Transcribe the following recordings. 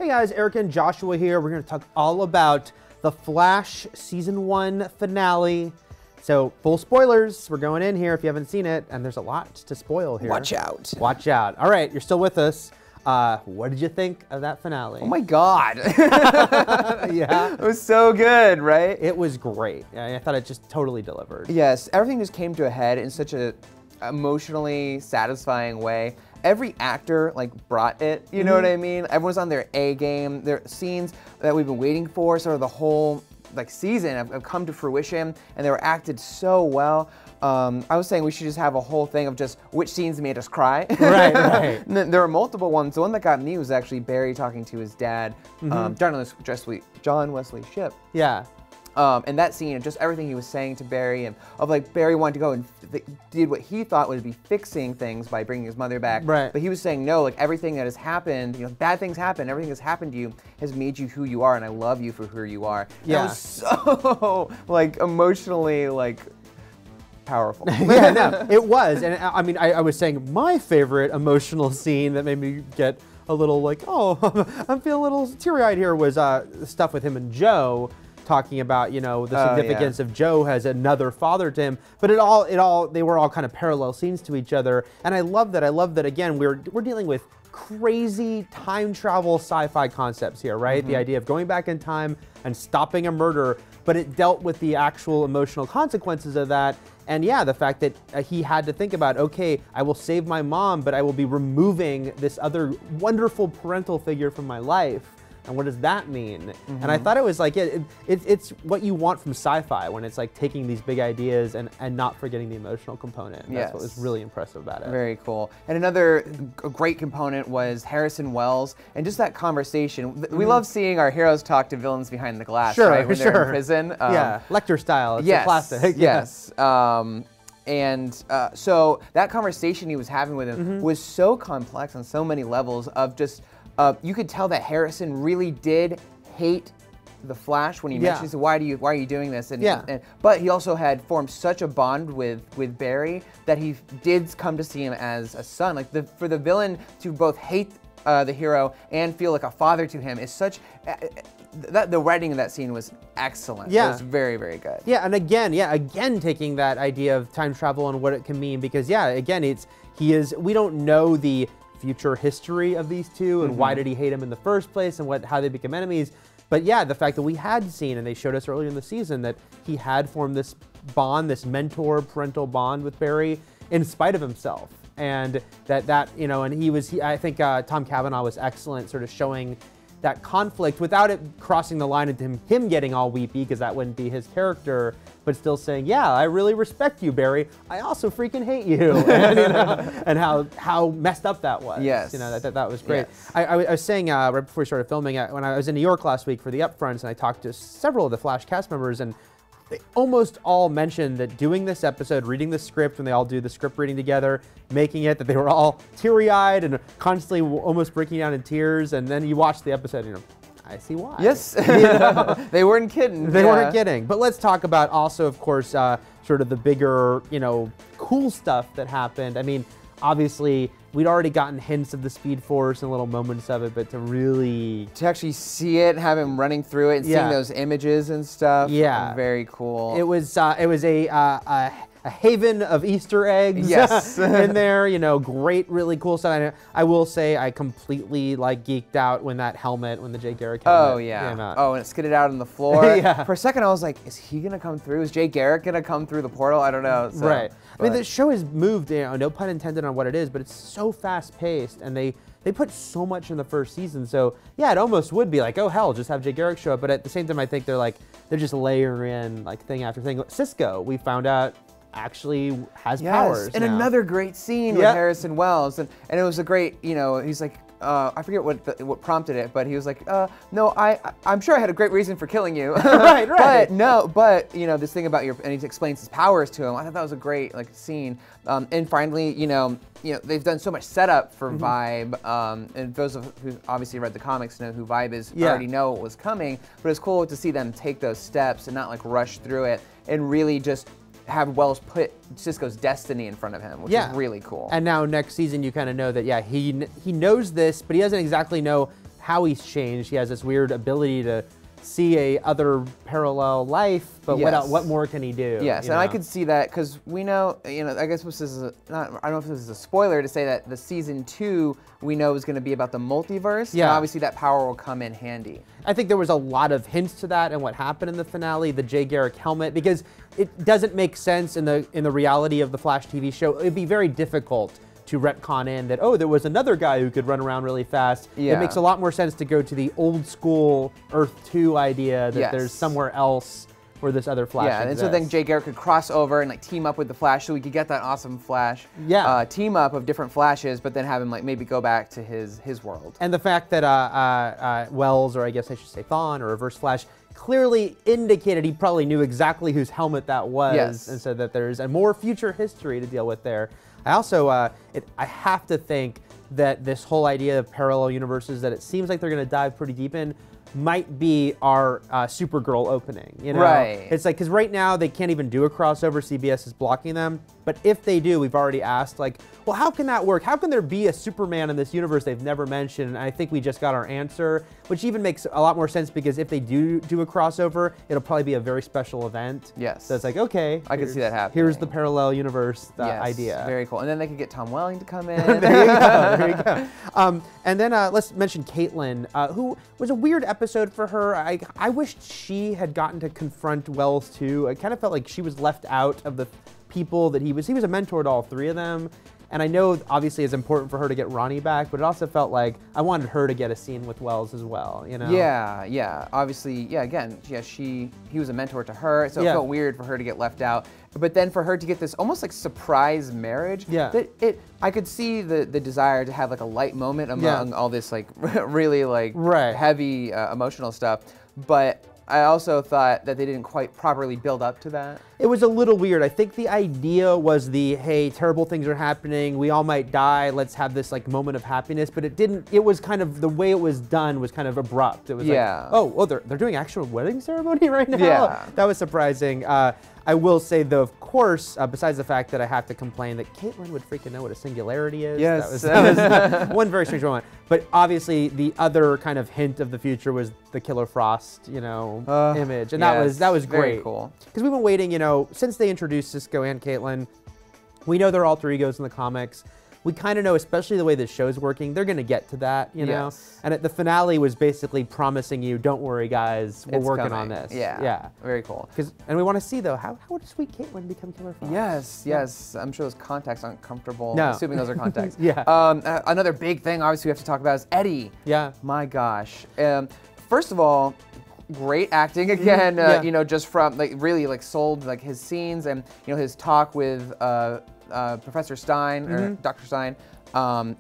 Hey guys, Eric and Joshua here. We're going to talk all about The Flash Season 1 finale. So, full spoilers. We're going in here if you haven't seen it, and there's a lot to spoil here. Watch out. Watch out. All right, you're still with us. What did you think of that finale? Oh my God. Yeah. It was so good, right? It was great. I thought it just totally delivered. Yes, everything just came to a head in such a emotionally satisfying way. Every actor brought it, you know what I mean? Everyone's on their A game. Their scenes that we've been waiting for, sort of the whole season have come to fruition, and they were acted so well. I was saying we should just have a whole thing of just which scenes made us cry. Right. There were multiple ones. The one that got me was actually Barry talking to his dad, John Wesley Shipp. Yeah. And that scene and just everything he was saying to Barry, and Barry wanted to go and did what he thought would be fixing things by bringing his mother back. Right. But he was saying, no, everything that has happened, bad things happen, everything that's happened to you has made you who you are, and I love you for who you are. Yeah. That was so, emotionally, powerful. Yeah, no, it was. And I mean, I was saying my favorite emotional scene that made me get a little oh, I'm feeling a little teary-eyed here was stuff with him and Joe, talking about, the significance of Joe as another father to him, but they were all kind of parallel scenes to each other, and I love that. I love that, again, we're dealing with crazy time travel sci-fi concepts here, right? The idea of going back in time and stopping a murder, but it dealt with the actual emotional consequences of that. And yeah, the fact that he had to think about, okay, I will save my mom, but I will be removing this other wonderful parental figure from my life. And what does that mean? And I thought it was it's what you want from sci-fi, when it's taking these big ideas and not forgetting the emotional component. That's what was really impressive about it. Very cool. And another great component was Harrison Wells and just that conversation. We love seeing our heroes talk to villains behind the glass, right? When they're in prison. Yeah, Lecter style. It's a classic. Yes. So that conversation he was having with him was so complex on so many levels of just, you could tell that Harrison really did hate the Flash when he mentioned, so why are you doing this? But he also had formed such a bond with Barry that he did come to see him as a son. For the villain to both hate the hero and feel like a father to him is such. The writing of that scene was excellent. Yeah. It was very, very good. Yeah, and again taking that idea of time travel and what it can mean, because we don't know the future history of these two and why did he hate him in the first place and how they become enemies. But yeah, the fact that we had seen, and they showed us earlier in the season, that he had formed this bond, this mentor-parental bond with Barry in spite of himself. And that and I think Tom Cavanaugh was excellent, sort of showing that conflict without it crossing the line into him getting all weepy, because that wouldn't be his character, but still saying, yeah, I really respect you, Barry. I also freaking hate you. And how messed up that was. Yes. That was great. Yes. I was saying right before we started filming, when I was in New York last week for the upfronts, and I talked to several of the Flash cast members, and they almost all mentioned that doing this episode, reading the script, when they all do the script reading together, making it, that they were all teary-eyed and constantly almost breaking down in tears, and then you watch the episode and I see why. Yes, they weren't kidding. They weren't kidding. But let's talk about also, of course, sort of the bigger, cool stuff that happened. I mean, obviously, we'd already gotten hints of the Speed Force and little moments of it, but to actually see it, have him running through it, and seeing those images and stuff. Yeah, very cool. It was a haven of Easter eggs in there, great, really cool stuff. And I will say I completely geeked out when the Jay Garrick helmet came out. Oh, and it skidded out on the floor. For a second I was like, is he gonna come through? Is Jay Garrick gonna come through the portal? I don't know. So, right. I mean, the show has moved, no pun intended on what it is, but it's so fast paced, and they put so much in the first season. So yeah, it almost would be oh hell, just have Jay Garrick show up. But at the same time, I think they're just layering thing after thing. Cisco, we found out, actually has powers and now. Another great scene with Harrison Wells, and it was a great, he's like, I forget what prompted it, but he was like, no, I'm sure I had a great reason for killing you. right. But this thing about and he explains his powers to him. I thought that was a great scene. And finally, they've done so much setup for Vibe, and those who obviously read the comics know who Vibe is, already know what was coming. But it's cool to see them take those steps and not rush through it, and really just have Wells put Cisco's destiny in front of him, which is really cool. And now next season, you kind of know that, he knows this, but he doesn't exactly know how he's changed. He has this weird ability to see a other parallel life, but what more can he do? Yes, and I could see that because we know, I guess this is I don't know if this is a spoiler to say that the season 2 we know is going to be about the multiverse. Yeah. And obviously that power will come in handy. I think there was a lot of hints to that and what happened in the finale, the Jay Garrick helmet, because it doesn't make sense in the reality of the Flash TV show. It'd be very difficult to retcon in that, oh, there was another guy who could run around really fast. Yeah. It makes a lot more sense to go to the old school Earth 2 idea that there's somewhere else where this other Flash exists. And so then Jay Garrick could cross over and like team up with the Flash so we could get that awesome Flash team up of different Flashes, but then have him like maybe go back to his world. And the fact that Wells, or I guess I should say Thawne, or Reverse Flash, clearly indicated he probably knew exactly whose helmet that was, and said that there's a more future history to deal with there. I also, I have to think that this whole idea of parallel universes that it seems like they're going to dive pretty deep in might be our Supergirl opening, Right. It's like, because right now they can't even do a crossover, CBS is blocking them, but if they do, we've already asked, like, well, how can that work? How can there be a Superman in this universe they've never mentioned? And I think we just got our answer, which even makes a lot more sense because if they do a crossover, it'll probably be a very special event. Yes. So it's like, okay. I can see that happening. Here's the parallel universe idea. Very cool. And then they could get Tom Welling to come in. There you go. There you go. And then let's mention Caitlin, who was a weird episode for her. I wished she had gotten to confront Wells too. I kind of felt like she was left out of the people that he was a mentor to all 3 of them. And I know obviously it's important for her to get Ronnie back, but it also felt like I wanted her to get a scene with Wells as well, Yeah. Obviously, again, he was a mentor to her, so it felt weird for her to get left out. But then for her to get this almost like surprise marriage, I could see the desire to have like a light moment among all this like really like heavy emotional stuff. But I also thought that they didn't quite properly build up to that. It was a little weird. I think the idea was hey, terrible things are happening, we all might die, let's have this like moment of happiness, but it was kind of, the way it was done was kind of abrupt. It was like, oh, they're doing actual wedding ceremony right now? Yeah. That was surprising. I will say, though, of course, besides the fact that I have to complain that Caitlin would freaking know what a singularity is. Yes. That was one very strange moment. But obviously, the other kind of hint of the future was the Killer Frost, image. And that was great. Very cool. Because we've been waiting, since they introduced Cisco and Caitlin, we know they're alter egos in the comics. We kind of know, especially the way this show's working, they're going to get to that, know? And the finale was basically promising you, don't worry, guys, we're working on this. Yeah. Very cool. And we want to see, though, how would sweet Caitlin become Killer Frost? Yes. I'm sure those contacts aren't comfortable. No. Assuming those are contacts. Another big thing, obviously, we have to talk about is Eddie. Yeah. My gosh. First of all, great acting again, just from really sold his scenes and his talk with Professor Stein or Dr. Stein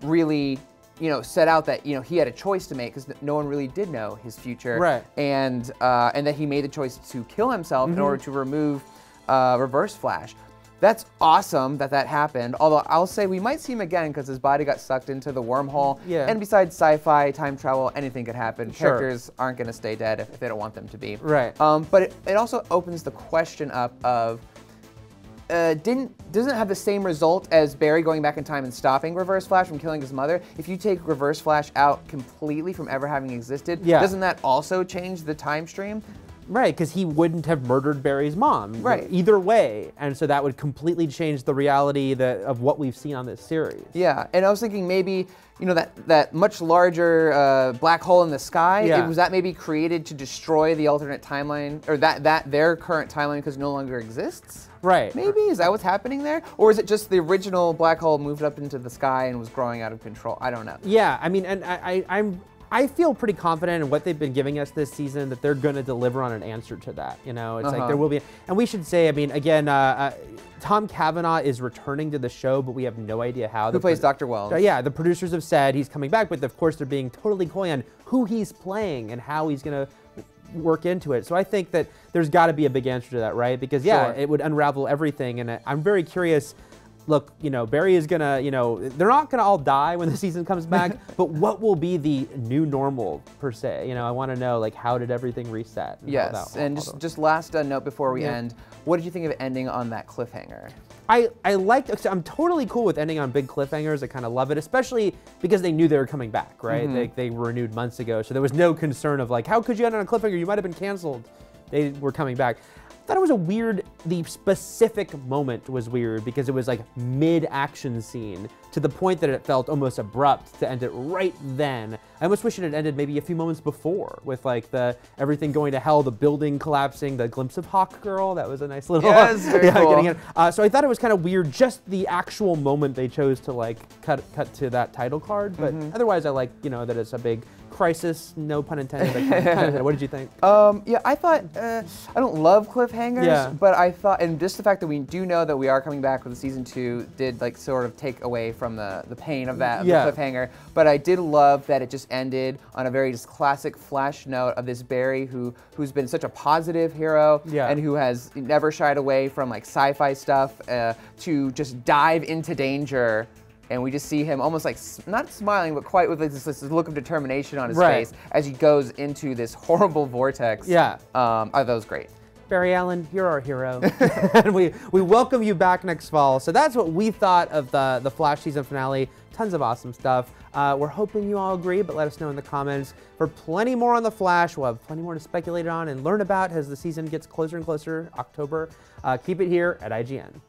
really set out that he had a choice to make because no one really did know his future, right? And that he made the choice to kill himself in order to remove Reverse Flash. That's awesome that happened. Although I'll say we might see him again because his body got sucked into the wormhole. Yeah. And besides sci-fi, time travel, anything could happen. Sure. Characters aren't going to stay dead if they don't want them to be. Right. But it also opens the question up of doesn't it have the same result as Barry going back in time and stopping Reverse Flash from killing his mother? If you take Reverse Flash out completely from ever having existed, doesn't that also change the time stream? Right, because he wouldn't have murdered Barry's mom. Right. Either way, and so that would completely change the reality of what we've seen on this series. Yeah, and I was thinking maybe that much larger black hole in the sky. Was that maybe created to destroy the alternate timeline, or that their current timeline because it no longer exists? Right. Maybe is that what's happening there, or is it just the original black hole moved up into the sky and was growing out of control? I don't know. Yeah, I mean, and I feel pretty confident in what they've been giving us this season that they're going to deliver on an answer to that. It's like there will be, and we should say, I mean, again, Tom Cavanaugh is returning to the show, but we have no idea how. Who plays Dr. Wells? Yeah, the producers have said he's coming back, but of course they're being totally coy on who he's playing and how he's going to work into it. So I think that there's got to be a big answer to that, right? Because it would unravel everything, and I'm very curious. Look, Barry is gonna, they're not gonna all die when the season comes back, but what will be the new normal per se? I want to know, how did everything reset? Yes, and just last note before we end, what did you think of ending on that cliffhanger? I liked. I'm totally cool with ending on big cliffhangers. I kind of love it, especially because they knew they were coming back, right? They were renewed months ago, so there was no concern of like, how could you end on a cliffhanger? You might have been canceled. They were coming back. I thought it was a weird, the specific moment was weird because it was like mid-action scene to the point that it felt almost abrupt to end it right then. I almost wish it had ended maybe a few moments before with like the everything going to hell, the building collapsing, the glimpse of Hawk Girl. That was a nice little very cool. getting in. So I thought it was kind of weird, just the actual moment they chose to like cut to that title card. But otherwise, I like that it's a big crisis, no pun intended. What did you think? Yeah, I thought, I don't love cliffhangers, but I thought, and just the fact that we do know that we are coming back with a season 2 did like sort of take away from the pain of that, of the cliffhanger. But I did love that it just ended on a very just classic Flash note of this Barry who's been such a positive hero and who has never shied away from like sci-fi stuff to just dive into danger. And we just see him almost like, not smiling, but quite with this look of determination on his face as he goes into this horrible vortex. I thought that was great. Barry Allen, you're our hero. And we welcome you back next fall. So that's what we thought of the Flash season finale. Tons of awesome stuff. We're hoping you all agree, but let us know in the comments. For plenty more on The Flash, we'll have plenty more to speculate on and learn about as the season gets closer and closer, October. Keep it here at IGN.